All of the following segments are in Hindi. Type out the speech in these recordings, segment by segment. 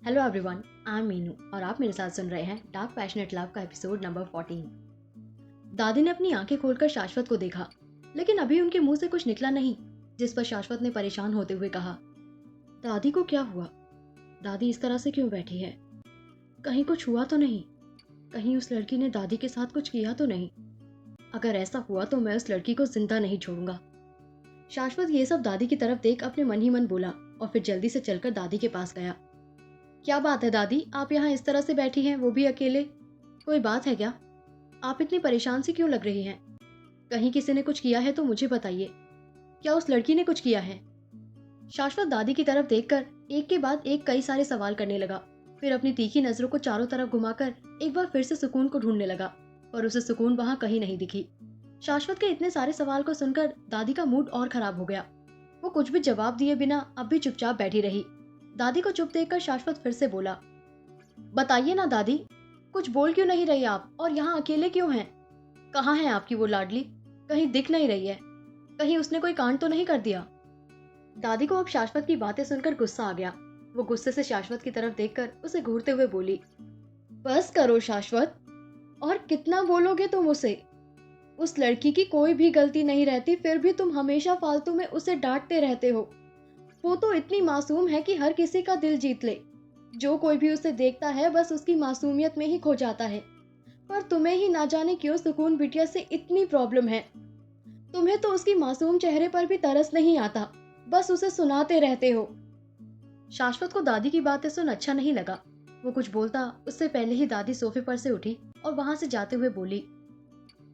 Hello everyone, I am Meenu और आप मेरे साथ सुन रहे हैं डार्क पैशनेट लव का एपिसोड नंबर 14। दादी ने अपनी आंखें खोलकर शाश्वत को देखा, लेकिन अभी उनके मुंह से कुछ निकला नहीं, जिस पर शाश्वत ने परेशान होते हुए कहा, दादी को क्या हुआ? दादी इस तरह से क्यों बैठी है? कहीं कुछ हुआ तो नहीं? कहीं उस लड़की ने दादी के साथ कुछ किया तो नहीं? अगर ऐसा हुआ तो मैं उस लड़की को जिंदा नहीं छोड़ूंगा। शाश्वत ये सब दादी की तरफ देख अपने मन ही मन बोला और फिर जल्दी से चलकर दादी के पास गया। क्या बात है दादी, आप यहाँ इस तरह से बैठी हैं, वो भी अकेले? कोई बात है क्या? आप इतनी परेशान सी क्यों लग रही हैं? कहीं किसी ने कुछ किया है तो मुझे बताइए। क्या उस लड़की ने कुछ किया है? शाश्वत दादी की तरफ देखकर एक के बाद एक कई सारे सवाल करने लगा। फिर अपनी तीखी नजरों को चारों तरफ घुमाकर एक बार फिर से सुकून को ढूंढने लगा, पर उसे सुकून वहां कहीं नहीं दिखी। शाश्वत के इतने सारे सवाल को सुनकर दादी का मूड और खराब हो गया। वो कुछ भी जवाब दिए बिना अब भी चुपचाप बैठी रही। दादी को चुप देखकर शाश्वत फिर से बोला, बताइए ना दादी, कुछ बोल क्यों नहीं रही आप, और यहाँ अकेले क्यों हैं? कहाँ है आपकी वो लाडली? कहीं दिख नहीं रही है। कहीं उसने कोई कांड तो नहीं कर दिया? दादी को अब शाश्वत की बातें सुनकर गुस्सा आ गया। वो गुस्से से शाश्वत की तरफ देखकर उसे घूरते हुए बोली, बस करो शाश्वत, और कितना बोलोगे तुम उसे? उस लड़की की कोई भी गलती नहीं रहती, फिर भी तुम हमेशा फालतू में उसे डांटते रहते हो। वो तो इतनी मासूम है कि हर किसी का दिल जीत ले। जो कोई भी उसे देखता है बस उसकी मासूमियत में ही खो जाता है। पर तुम्हें ही ना जाने क्यों सुकून बिटिया से इतनी प्रॉब्लम है। तुम्हें तो उसकी मासूम चेहरे पर भी तरस नहीं आता, बस उसे सुनाते रहते हो। शाश्वत को दादी की बातें सुन अच्छा नहीं लगा। वो कुछ बोलता उससे पहले ही दादी सोफे पर से उठी और वहां से जाते हुए बोली,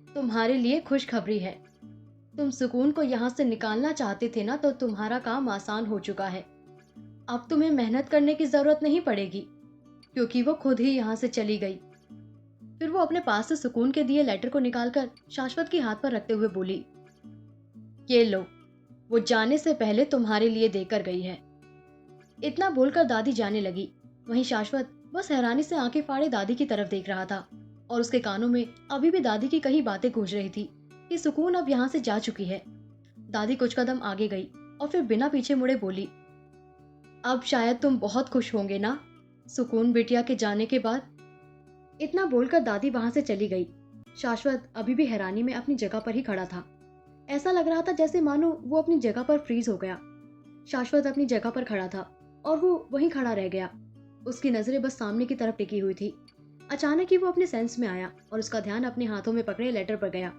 तुम्हारे लिए खुशखबरी है। तुम सुकून को यहाँ से निकालना चाहते थे ना, तो तुम्हारा काम आसान हो चुका है। अब तुम्हें मेहनत करने की जरूरत नहीं पड़ेगी, क्योंकि वो खुद ही यहाँ से चली गई। फिर वो अपने पास से सुकून के दिए लेटर को निकालकर शाश्वत के हाथ पर रखते हुए बोली, ये लो, वो जाने से पहले तुम्हारे लिए देकर गई है। इतना बोलकर दादी जाने लगी। वहीं शाश्वत बस हैरानी से आंखें फाड़े दादी की तरफ देख रहा था, और उसके कानों में अभी भी दादी की कई बातें गूंज रही थी कि सुकून अब यहाँ से जा चुकी है। दादी कुछ कदम आगे गई और फिर बिना पीछे मुड़े बोली, अब शायद तुम बहुत खुश होंगे ना, सुकून बिटिया के जाने के बाद। इतना बोलकर दादी वहां से चली गई। शाश्वत अभी भी हैरानी में अपनी जगह पर ही खड़ा था। ऐसा लग रहा था जैसे मानो वो अपनी जगह पर फ्रीज हो गया। शाश्वत अपनी जगह पर खड़ा था और वो वहीं खड़ा रह गया। उसकी नजरें बस सामने की तरफ टिकी हुई थी। अचानक ही वो अपने सेंस में आया और उसका ध्यान अपने हाथों में पकड़े लेटर पर गया।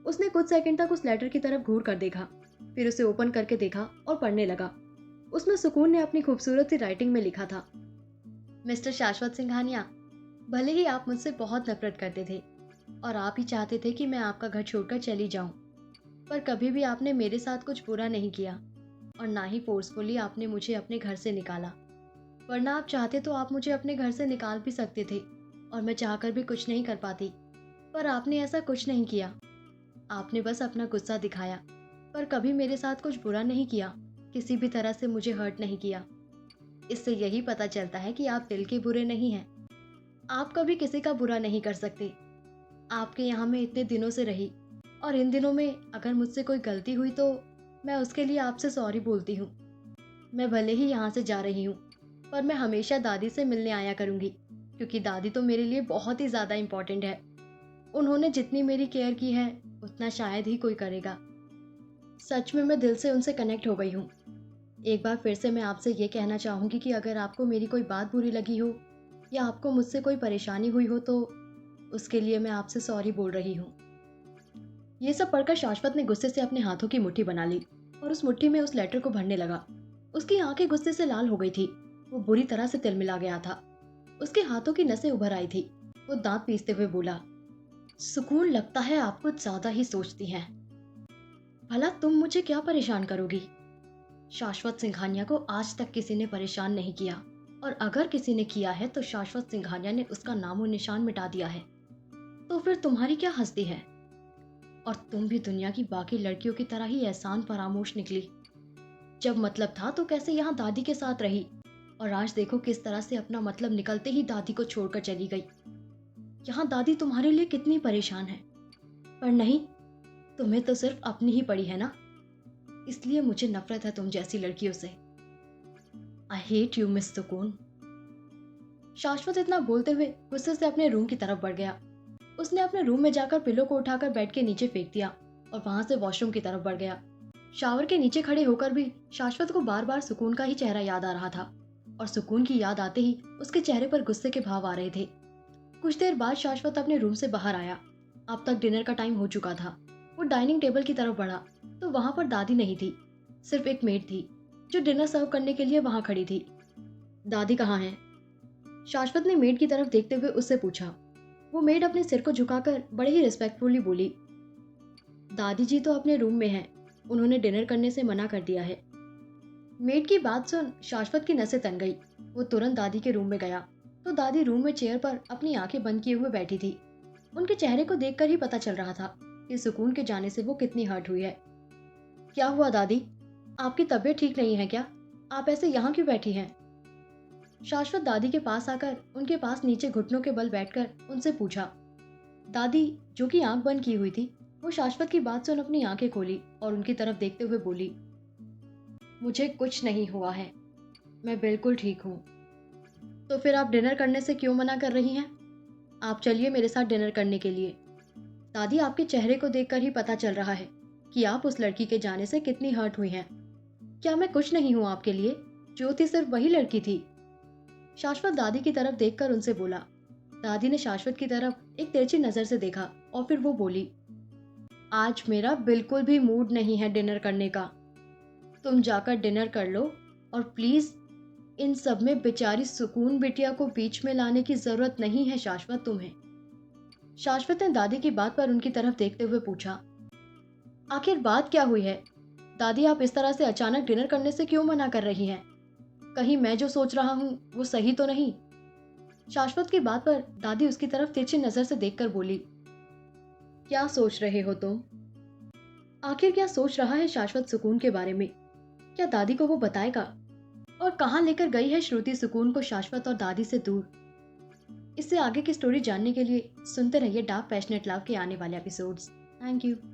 उसने कुछ सेकंड तक उस लेटर की तरफ घूर कर देखा, फिर उसे ओपन करके देखा और पढ़ने लगा। उसमें सुकून ने अपनी खूबसूरत सी राइटिंग में लिखा था, मिस्टर शाश्वत सिंघानिया, भले ही आप मुझसे बहुत नफरत करते थे और आप ही चाहते थे कि मैं आपका घर छोड़कर चली जाऊं, पर कभी भी आपने मेरे साथ कुछ बुरा नहीं किया और ना ही फोर्सफुली आपने मुझे अपने घर से निकाला। वरना आप चाहते तो आप मुझे अपने घर से निकाल भी सकते थे और मैं चाहकर भी कुछ नहीं कर पाती, पर आपने ऐसा कुछ नहीं किया। आपने बस अपना गुस्सा दिखाया, पर कभी मेरे साथ कुछ बुरा नहीं किया, किसी भी तरह से मुझे हर्ट नहीं किया। इससे यही पता चलता है कि आप दिल के बुरे नहीं हैं। आप कभी किसी का बुरा नहीं कर सकते। आपके यहाँ मैं इतने दिनों से रही, और इन दिनों में अगर मुझसे कोई गलती हुई तो मैं उसके लिए आपसे सॉरी बोलती हूँ। मैं भले ही यहाँ से जा रही हूँ, पर मैं हमेशा दादी से मिलने आया करूँगी, क्योंकि दादी तो मेरे लिए बहुत ही ज़्यादा इम्पोर्टेंट है। उन्होंने जितनी मेरी केयर की है उतना शायद ही कोई करेगा। सच में मैं दिल से उनसे कनेक्ट हो गई हूँ। एक बार फिर से मैं आपसे ये कहना चाहूँगी कि अगर आपको मेरी कोई बात बुरी लगी हो या आपको मुझसे कोई परेशानी हुई हो तो उसके लिए मैं आपसे सॉरी बोल रही हूँ। ये सब पढ़कर शाश्वत ने गुस्से से अपने हाथों की मुट्ठी बना ली और उस मुट्ठी में उस लेटर को भरने लगा। उसकी आंखें गुस्से से लाल हो गई थी। वो बुरी तरह से तिलमिला गया था। उसके हाथों की नसें उभर आई थी। वो दांत पीसते हुए बोला, सुकून, लगता है आप कुछ ज्यादा ही सोचती हैं। भला तुम मुझे क्या परेशान करोगी? शाश्वत सिंघानिया को आज तक किसी ने परेशान नहीं किया, और अगर किसी ने किया है तो शाश्वत सिंघानिया ने उसका नामो निशान मिटा दिया है। तो फिर तुम्हारी क्या हस्ती है? और तुम भी दुनिया की बाकी लड़कियों की तरह ही एहसान फरामोश निकली। जब मतलब था तो कैसे यहाँ दादी के साथ रही, और आज देखो किस तरह से अपना मतलब निकलते ही दादी को छोड़कर चली गई। यहाँ दादी तुम्हारे लिए कितनी परेशान है, पर नहीं, तुम्हें तो सिर्फ अपनी ही पड़ी है ना, इसलिए मुझे नफरत है तुम जैसी लड़कियों से। आई हेट यू मिस सुकून। शाश्वत इतना बोलते हुए गुस्से से अपने रूम की तरफ बढ़ गया। उसने अपने रूम में जाकर पिलो को उठाकर बेड के नीचे फेंक दिया और वहां से वॉशरूम की तरफ बढ़ गया। शावर के नीचे खड़े होकर भी शाश्वत को बार बार सुकून का ही चेहरा याद आ रहा था और सुकून की याद आते ही उसके चेहरे पर गुस्से के भाव आ रहे थे। कुछ देर बाद शाश्वत अपने रूम से बाहर आया। अब तक डिनर का टाइम हो चुका था। वो डाइनिंग टेबल की तरफ बढ़ा तो वहां पर दादी नहीं थी, सिर्फ एक मेड थी जो डिनर सर्व करने के लिए वहां खड़ी थी। दादी कहाँ है? शाश्वत ने मेड की तरफ देखते हुए उससे पूछा। वो मेड अपने सिर को झुकाकर बड़े ही रिस्पेक्टफुली बोली, दादी जी तो अपने रूम में हैं, उन्होंने डिनर करने से मना कर दिया है। मेड की बात सुन शाश्वत की नसें तन गई। वो तुरंत दादी के रूम में गया तो दादी रूम में चेयर पर अपनी आंखें बंद किए हुए बैठी थी। उनके चेहरे को देखकर ही पता चल रहा था कि सुकून के जाने से वो कितनी हर्ट हुई है। क्या हुआ दादी? आपकी तबीयत ठीक नहीं है क्या? आप ऐसे यहाँ क्यों बैठी हैं? शाश्वत दादी के पास आकर उनके पास नीचे घुटनों के बल बैठकर उनसे पूछा। दादी, जो कि आंख बंद की हुई थी, वो शाश्वत की बात सुन अपनी आंखें खोली और उनकी तरफ देखते हुए बोली, मुझे कुछ नहीं हुआ है, मैं बिल्कुल ठीक हूँ। तो फिर आप डिनर करने से क्यों मना कर रही हैं? आप चलिए मेरे साथ डिनर करने के लिए। दादी, आपके चेहरे को देखकर ही पता चल रहा है कि आप उस लड़की के जाने से कितनी हर्ट हुई हैं। क्या मैं कुछ नहीं हूँ आपके लिए? जो थी सिर्फ वही लड़की थी। शाश्वत दादी की तरफ देखकर उनसे बोला। दादी ने शाश्वत की तरफ एक तिरछी नजर से देखा और फिर वो बोली, आज मेरा बिल्कुल भी मूड नहीं है डिनर करने का। तुम जाकर डिनर कर लो और प्लीज इन सब में बेचारी सुकून बिटिया को बीच में लाने की जरूरत नहीं है शाश्वत तुम्हें। शाश्वत ने दादी की बात पर उनकी तरफ देखते हुए पूछा, आखिर बात क्या हुई है? दादी, आप इस तरह से अचानक डिनर करने से क्यों मना कर रही हैं? कहीं मैं जो सोच रहा हूँ वो सही तो नहीं? शाश्वत की बात पर दादी उसकी तरफ तिरछी नजर से देखकर बोली, क्या सोच रहे हो तुम? आखिर क्या सोच रहा है शाश्वत सुकून के बारे में? क्या दादी को वो बताएगा? और कहाँ लेकर गई है श्रुति सुकून को शाश्वत और दादी से दूर? इससे आगे की स्टोरी जानने के लिए सुनते रहिए डार्क पैशनेट लव के आने वाले एपिसोड्स। Thank you.